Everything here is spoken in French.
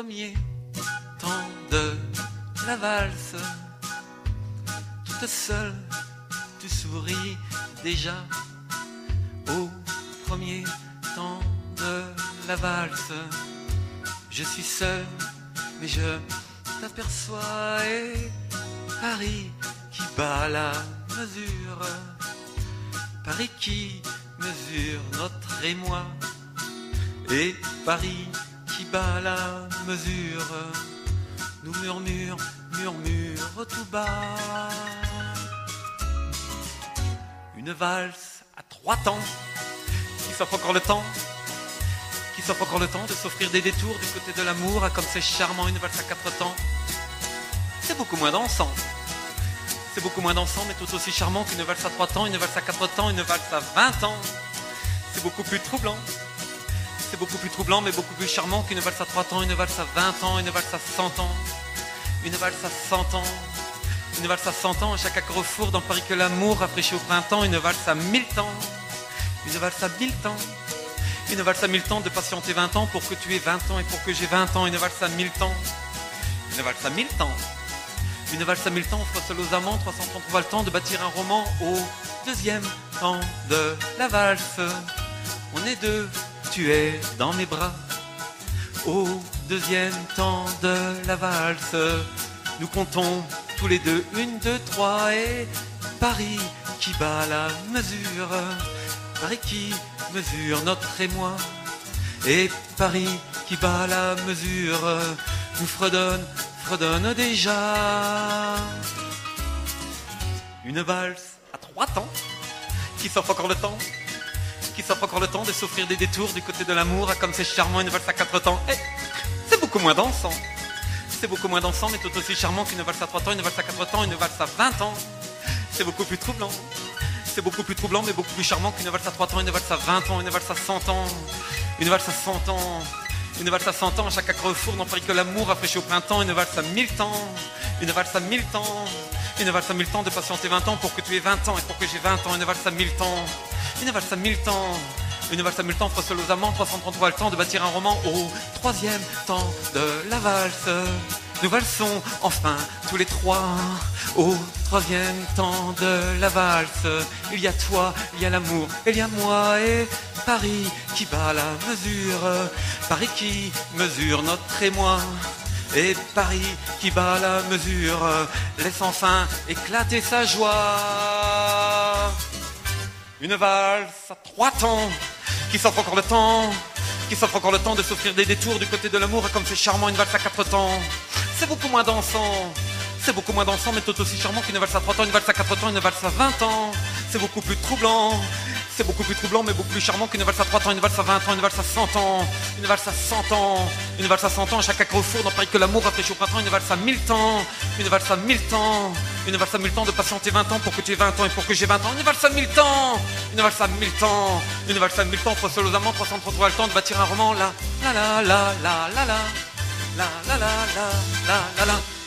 premier temps de la valse, toute seule, tu souris déjà au premier temps de la valse. Je suis seul, mais je t'aperçois et Paris qui bat la mesure, Paris qui mesure notre émoi, et Paris qui bat la mesure, nous murmure, murmure tout bas. Une valse à 3 temps, qui s'offre encore le temps, qui s'offre encore le temps de s'offrir des détours du côté de l'amour. Ah, comme c'est charmant, une valse à 4 temps. C'est beaucoup moins dansant. C'est beaucoup moins dansant, mais tout aussi charmant qu'une valse à 3 temps, une valse à 4 temps, une valse à 20 ans. C'est beaucoup plus troublant. C'est beaucoup plus troublant, mais beaucoup plus charmant qu'une valse à 3 temps, une valse à 20 ans, une valse à 100 ans. Une valse à 100 ans. Une valse à 100 ans, à chaque carrefour dans Paris que l'amour rafraîchit au printemps. Une valse à 1000 temps. Une valse à 1000 temps. Une valse à 1000 temps de patienter 20 ans pour que tu aies 20 ans et pour que j'ai 20 ans. Une valse à 1000 temps. Une valse à 1000 temps. Une valse à 1000 temps offre seul aux amants 333 le temps de bâtir un roman au deuxième temps de la valse. On est deux, tu es dans mes bras. Au deuxième temps de la valse, nous comptons tous les deux 1, 2, 3 et Paris qui bat la mesure, Paris qui mesure notre émoi, et Paris qui bat la mesure nous fredonne déjà. Une valse à 3 temps, qui s'offre encore le temps, qui s'offre encore le temps de s'offrir des détours du côté de l'amour. Ah, comme c'est charmant, une valse à 4 temps. Et c'est beaucoup moins dansant. C'est beaucoup moins dansant, mais tout aussi charmant qu'une valse à 3 temps, une valse à 4 temps, une valse à 20 ans. C'est beaucoup plus troublant. C'est beaucoup plus troublant, mais beaucoup plus charmant qu'une valse à 3 temps, une valse à 20 ans, une valse à 100 ans. Une valse à 100 ans. Une valse à 100 ans, à chaque carrefour dans Paris que l'amour rafraîchit au printemps. Une valse à 1000 temps. Une valse à 1000 temps. Une valse à 1000 temps de patienter 20 ans pour que tu aies 20 ans et pour que j'ai 20 ans. Une valse à 1000 temps. Une valse à 1000 temps. Une valse à 1000 temps offre seul aux amants 333 le temps de bâtir un roman au troisième temps de la valse. Nous valsons enfin tous les trois au troisième temps de la valse. Il y a toi, il y a l'amour, il y a moi et Paris qui bat la mesure, Paris qui mesure notre émoi, et Paris qui bat la mesure laisse enfin éclater sa joie. Une valse à 3 temps, qui s'offre encore le temps, qui s'offre encore le temps de s'offrir des détours du côté de l'amour. Et comme c'est charmant, une valse à 4 temps, c'est beaucoup moins dansant. C'est beaucoup moins dansant, mais tout aussi charmant qu'une valse à 3 temps, une valse à 4 temps, une valse à 20 ans. C'est beaucoup plus troublant. C'est beaucoup plus troublant, mais beaucoup plus charmant qu'une valse à 3 temps, une valse à 20 ans, une valse à 100 ans. Une valse à 100 ans. Une valse à 100 ans, à chaque carrefour dans Paris que l'amour rafraîchit au printemps. Une valse à 1000 temps. Une valse à 1000 temps. Une valse à 1000 temps de patienter 20 ans pour que tu aies 20 ans et pour que j'ai 20 ans. Une valse à 1000 temps. Une valse à 1000 temps. Une valse à 1000 temps, offre seul aux amants 333 le temps de bâtir un roman. La la la la la la la la la la la la la.